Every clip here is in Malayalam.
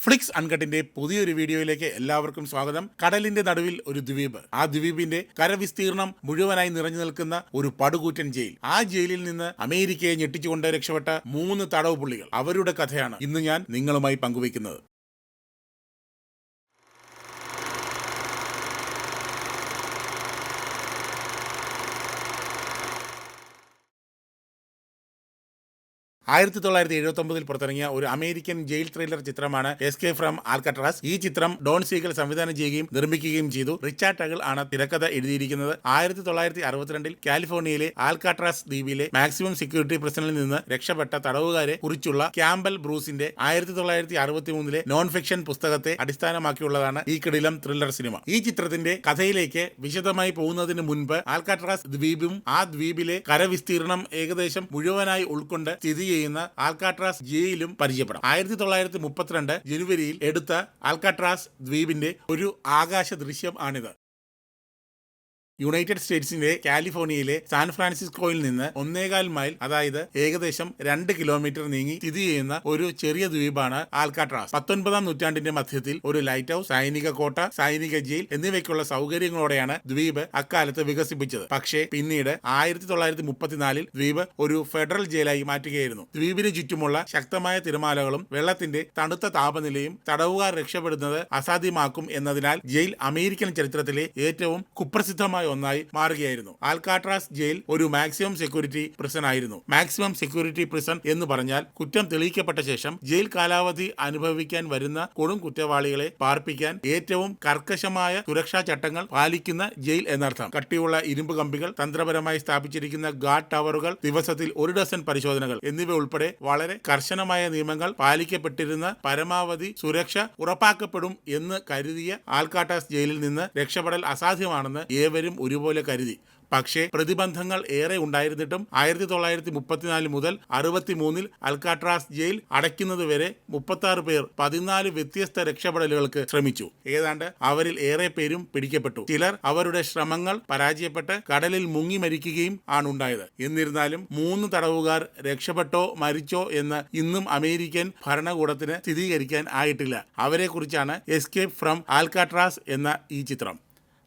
ഫ്ലിക്സ് അൺകട്ടിന്റെ പുതിയൊരു വീഡിയോയിലേക്ക് എല്ലാവർക്കും സ്വാഗതം. കടലിന്റെ നടുവിൽ ഒരു ദ്വീപ്. ആ ദ്വീപിന്റെ കരവിസ്തീർണം മുഴുവനായി നിറഞ്ഞു നിൽക്കുന്ന ഒരു പടുകൂറ്റൻ ജയിൽ. ആ ജയിലിൽ നിന്ന് അമേരിക്കയെ ഞെട്ടിച്ചുകൊണ്ട് രക്ഷപ്പെട്ട 3 തടവ് പുള്ളികൾ. അവരുടെ കഥയാണ് ഇന്ന് ഞാൻ നിങ്ങളുമായി പങ്കുവയ്ക്കുന്നത്. 1979 പുറത്തിറങ്ങിയ ഒരു അമേരിക്കൻ ജയിൽ ത്രില്ലർ ചിത്രമാണ് എസ്കേപ്പ് ഫ്രം ആൽക്കട്രാസ്. ഈ ചിത്രം ഡോൺ സീഗൽ സംവിധാനം ചെയ്യുകയും നിർമ്മിക്കുകയും ചെയ്തു. റിച്ചാർഡ് ടഗിൾ ആണ് തിരക്കഥ എഴുതിയിരിക്കുന്നത്. 1962 കാലിഫോർണിയയിലെ ആൽക്കാട്രാസ് ദ്വീപിലെ മാക്സിമം സെക്യൂരിറ്റി പ്രിസണിൽ നിന്ന് രക്ഷപ്പെട്ട തടവുകാരെ കുറിച്ചുള്ള ക്യാമ്പൽ ബ്രൂസിന്റെ 1963 നോൺ ഫിക്ഷൻ പുസ്തകത്തെ അടിസ്ഥാനമാക്കിയുള്ളതാണ് ഈ കിടിലം ത്രില്ലർ സിനിമ. ഈ ചിത്രത്തിന്റെ കഥയിലേക്ക് വിശദമായി പോകുന്നതിന് മുൻപ് ആൽക്കാട്രാസ് ദ്വീപും ആ ദ്വീപിലെ കരവിസ്തീർണം ഏകദേശം മുഴുവനായി ഉൾക്കൊണ്ട് സ്ഥിതി ചെയ്യുന്ന ആൽക്കാട്രാസ് ജയിലും പരിചയപ്പെടാം. 1932 ജനുവരിയിൽ എടുത്ത ആൽക്കാട്രാസ് ദ്വീപിന്റെ ഒരു ആകാശ ദൃശ്യം ആണിത്. യുണൈറ്റഡ് സ്റ്റേറ്റ്സിന്റെ കാലിഫോർണിയയിലെ സാൻ ഫ്രാൻസിസ്കോയിൽ നിന്ന് 1.25 മൈൽ, അതായത് ഏകദേശം 2 കിലോമീറ്റർ നീങ്ങി സ്ഥിതി ചെയ്യുന്ന ഒരു ചെറിയ ദ്വീപാണ് ആൽക്കാട്രാസ്. 19-ാം നൂറ്റാണ്ടിന്റെ മധ്യത്തിൽ ഒരു ലൈറ്റ് ഹൗസ്, സൈനിക കോട്ട, സൈനിക ജയിൽ എന്നിവയ്ക്കുള്ള സൗകര്യങ്ങളോടെയാണ് ദ്വീപ് അക്കാലത്ത് വികസിപ്പിച്ചത്. പക്ഷേ പിന്നീട് 1934 ദ്വീപ് ഒരു ഫെഡറൽ ജയിലായി മാറ്റുകയായിരുന്നു. ദ്വീപിന് ചുറ്റുമുള്ള ശക്തമായ തിരമാലകളും വെള്ളത്തിന്റെ തണുത്ത താപനിലയും തടവുകാർ രക്ഷപ്പെടുന്നത് അസാധ്യമാക്കും എന്നതിനാൽ ജയിൽ അമേരിക്കൻ ചരിത്രത്തിലെ ഏറ്റവും കുപ്രസിദ്ധമായ ഒന്നായി മാറുകയായിരുന്നു. ആൽക്കാട്രാസ് ജയിൽ ഒരു മാക്സിമം സെക്യൂരിറ്റി പ്രിസൺ ആയിരുന്നു. മാക്സിമം സെക്യൂരിറ്റി പ്രിസൺ എന്ന് പറഞ്ഞാൽ കുറ്റം തെളിയിക്കപ്പെട്ട ശേഷം ജയിൽ കാലാവധി അനുഭവിക്കാൻ വരുന്ന കൊടും കുറ്റവാളികളെ പാർപ്പിക്കാൻ ഏറ്റവും കർക്കശമായ സുരക്ഷാ ചട്ടങ്ങൾ പാലിക്കുന്ന ജയിൽ എന്നർത്ഥം. കട്ടിയുള്ള ഇരുമ്പ് കമ്പികൾ, തന്ത്രപരമായി സ്ഥാപിച്ചിരിക്കുന്ന ഗാർഡ് ടവറുകൾ, ദിവസത്തിൽ 1 ഡസൻ പരിശോധനകൾ എന്നിവ ഉൾപ്പെടെ വളരെ കർശനമായ നിയമങ്ങൾ പാലിക്കപ്പെട്ടിരുന്ന പരമാവധി സുരക്ഷ ഉറപ്പാക്കപ്പെടും എന്ന് കരുതിയ ആൽക്കാട്രാസ് ജയിലിൽ നിന്ന് രക്ഷപ്പെടൽ അസാധ്യമാണെന്ന് ഏവരും ഒരുപോലെ കരുതി. പക്ഷേ പ്രതിബന്ധങ്ങൾ ഏറെ ഉണ്ടായിരുന്നിട്ടും 1934 മുതൽ 63 ആൽക്കാട്രാസ് ജയിൽ അടയ്ക്കുന്നതുവരെ 36 പേർ 14 വ്യത്യസ്ത രക്ഷപ്പെടലുകൾക്ക് ശ്രമിച്ചു. ഏതാണ്ട് അവരിൽ ഏറെ പേരും പിടിക്കപ്പെട്ടു. ചിലർ അവരുടെ ശ്രമങ്ങൾ പരാജയപ്പെട്ട് കടലിൽ മുങ്ങി മരിക്കുകയും ആണുണ്ടായത്. എന്നിരുന്നാലും 3 തടവുകാർ രക്ഷപ്പെട്ടോ മരിച്ചോ എന്ന് ഇന്നും അമേരിക്കൻ ഭരണകൂടത്തിന് സ്ഥിരീകരിക്കാൻ ആയിട്ടില്ല. അവരെക്കുറിച്ചാണ് എസ്കേപ്പ് ഫ്രം ആൽക്കാട്രാസ് എന്ന ഈ ചിത്രം.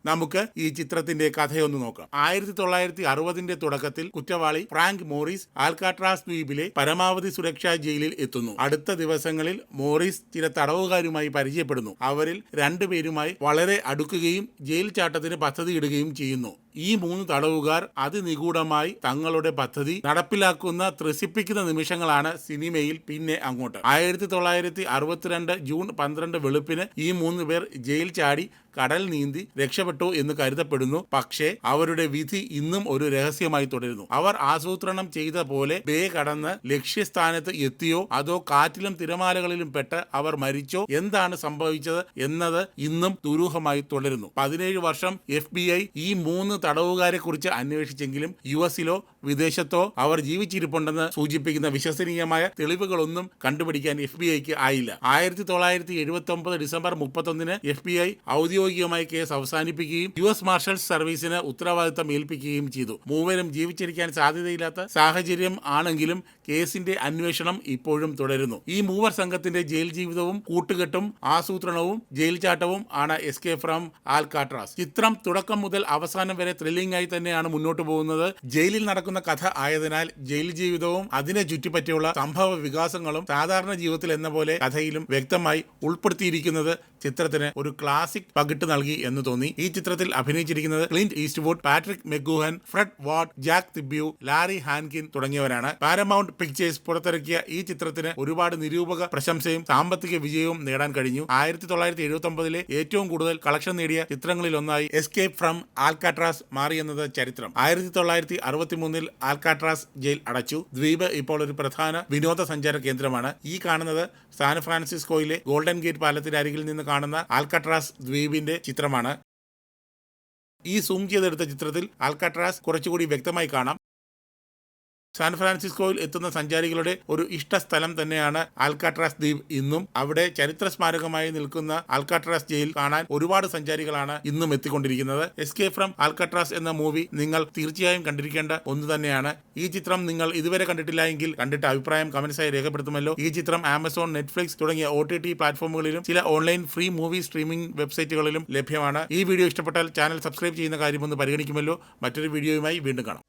നമുക്ക് ഈ ചിത്രത്തിന്റെ കഥയൊന്ന് നോക്കാം. 1960 തുടക്കത്തിൽ കുറ്റവാളി ഫ്രാങ്ക് മോറിസ് ആൽക്കാട്രാസ് ദ്വീപിലെ പരമാവധി സുരക്ഷാ ജയിലിൽ എത്തുന്നു. അടുത്ത ദിവസങ്ങളിൽ മോറിസ് ചില തടവുകാരുമായി പരിചയപ്പെടുന്നു. അവരിൽ 2 പേരുമായി വളരെ അടുക്കുകയും ജയിൽ ചാട്ടത്തിന് പദ്ധതിയിടുകയും ചെയ്യുന്നു. ഈ 3 തടവുകാർ അതിനിഗൂഢമായി തങ്ങളുടെ പദ്ധതി നടപ്പിലാക്കുന്ന ത്രസിപ്പിക്കുന്ന നിമിഷങ്ങളാണ് സിനിമയിൽ പിന്നെ അങ്ങോട്ട്. 1962 ജൂൺ 12 വെളുപ്പിന് ഈ 3 പേർ ജയിൽ ചാടി കടൽ നീന്തി രക്ഷപ്പെട്ടു എന്ന് കരുതപ്പെടുന്നു. പക്ഷേ അവരുടെ വിധി ഇന്നും ഒരു രഹസ്യമായി തുടരുന്നു. അവർ ആസൂത്രണം ചെയ്ത പോലെ ബേ കടന്ന് ലക്ഷ്യസ്ഥാനത്ത് എത്തിയോ അതോ കാറ്റിലും തിരമാലകളിലും പെട്ട് അവർ മരിച്ചോ, എന്താണ് സംഭവിച്ചത് എന്നത് ഇന്നും ദുരൂഹമായി തുടരുന്നു. 17 വർഷം FBI ഈ 3 തടവുകാരെ കുറിച്ച് അന്വേഷിച്ചെങ്കിലും US-ലോ വിദേശത്തോ അവർ ജീവിച്ചിരിപ്പുണ്ടെന്ന് സൂചിപ്പിക്കുന്ന വിശ്വസനീയമായ തെളിവുകളൊന്നും കണ്ടുപിടിക്കാൻ FBI-ക്ക് ആയില്ല. 1979 ഡിസംബർ 31 FBI ഔദ്യോഗികമായി കേസ് അവസാനിപ്പിക്കുകയും US മാർഷൽസ് സർവീസിന് ഉത്തരവാദിത്തം ഏൽപ്പിക്കുകയും ചെയ്തു. 3 ജീവിച്ചിരിക്കാൻ സാധ്യതയില്ലാത്ത സാഹചര്യം ആണെങ്കിലും കേസിന്റെ അന്വേഷണം ഇപ്പോഴും തുടരുന്നു. ഈ 3 സംഘത്തിന്റെ ജയിൽ ജീവിതവും കൂട്ടുകെട്ടും ആസൂത്രണവും ജയിൽ ചാട്ടവും ആണ് എസ്കേപ്പ് ഫ്രം ആൽക്കാട്രാസ്. ചിത്രം തുടക്കം മുതൽ അവസാനം വരെ ത്രില്ലിംഗ് ആയി തന്നെയാണ് മുന്നോട്ട് പോകുന്നത്. ജയിലിൽ നടക്കുന്ന കഥ ആയതിനാൽ ജയിൽ ജീവിതവും അതിനെ ചുറ്റിപ്പറ്റിയുള്ള സംഭവ വികാസങ്ങളും സാധാരണ ജീവിതത്തിൽ എന്ന പോലെ കഥയിലും വ്യക്തമായി ഉൾപ്പെടുത്തിയിരിക്കുന്നത് ചിത്രത്തിന് ഒരു ക്ലാസിക് പകിട്ട് നൽകി എന്ന് തോന്നി. ഈ ചിത്രത്തിൽ അഭിനയിച്ചിരിക്കുന്നത് Clint Eastwood, Patrick McGoohan, Fred Ward, Jack Thibeau, Larry Hankin തുടങ്ങിയവരാണ്. പാരമൗണ്ട് പിക്ചേഴ്സ് പുറത്തിറക്കിയ ഈ ചിത്രത്തിന് ഒരുപാട് നിരൂപക പ്രശംസയും സാമ്പത്തിക വിജയവും നേടാൻ കഴിഞ്ഞു. 1979 ഏറ്റവും കൂടുതൽ കളക്ഷൻ നേടിയ ചിത്രങ്ങളിൽ ഒന്നായി എസ്കേപ്പ് ഫ്രം ആൽക്കാട്രാസ് മാറിയെന്നത് ചരിത്രം. 1963 ആൽക്കാട്രാസ് ജയിൽ അടച്ചു. ദ്വീപ് ഇപ്പോൾ ഒരു പ്രധാന വിനോദസഞ്ചാര കേന്ദ്രമാണ്. ഈ കാണുന്നത് സാൻ ഫ്രാൻസിസ്കോയിലെ ഗോൾഡൻ ഗേറ്റ് പാലത്തിന്റെ അരികിൽ നിന്ന് കാണുന്ന ആൽക്കാട്രാസ് ദ്വീപിന്റെ ചിത്രമാണ്. ഈ സൂം ചെയ്തെടുത്ത ചിത്രത്തിൽ ആൽക്കാട്രാസ് കുറച്ചുകൂടി വ്യക്തമായി കാണാം. സാൻ ഫ്രാൻസിസ്കോയിൽ എത്തുന്ന സഞ്ചാരികളുടെ ഒരു ഇഷ്ട സ്ഥലം തന്നെയാണ് ആൽക്കാട്രാസ് ദ്വീപ്. ഇന്നും അവിടെ ചരിത്ര സ്മാരകമായി നിൽക്കുന്ന ആൽക്കാട്രാസ് ജയിൽ കാണാൻ ഒരുപാട് സഞ്ചാരികളാണ് ഇന്നും എത്തിക്കൊണ്ടിരിക്കുന്നത്. എസ്കേപ്പ് ഫ്രം ആൽക്കാട്രാസ് എന്ന മൂവി നിങ്ങൾ തീർച്ചയായും കണ്ടിരിക്കേണ്ട ഒന്ന് തന്നെയാണ്. ഈ ചിത്രം നിങ്ങൾ ഇതുവരെ കണ്ടിട്ടില്ല എങ്കിൽ കണ്ടിട്ട് അഭിപ്രായം കമന്റ്സായി രേഖപ്പെടുത്തുമല്ലോ. ഈ ചിത്രം ആമസോൺ, നെറ്റ്ഫ്ലിക്സ് തുടങ്ങിയ OTT പ്ലാറ്റ്ഫോമുകളിലും ചില ഓൺലൈൻ ഫ്രീ മൂവി സ്ട്രീമിംഗ് വെബ്സൈറ്റുകളിലും ലഭ്യമാണ്. ഈ വീഡിയോ ഇഷ്ടപ്പെട്ടാൽ ചാനൽ സബ്സ്ക്രൈബ് ചെയ്യുന്ന കാര്യം ഒന്ന് പരിഗണിക്കുമല്ലോ. മറ്റൊരു വീഡിയോയുമായി വീണ്ടും കാണാം.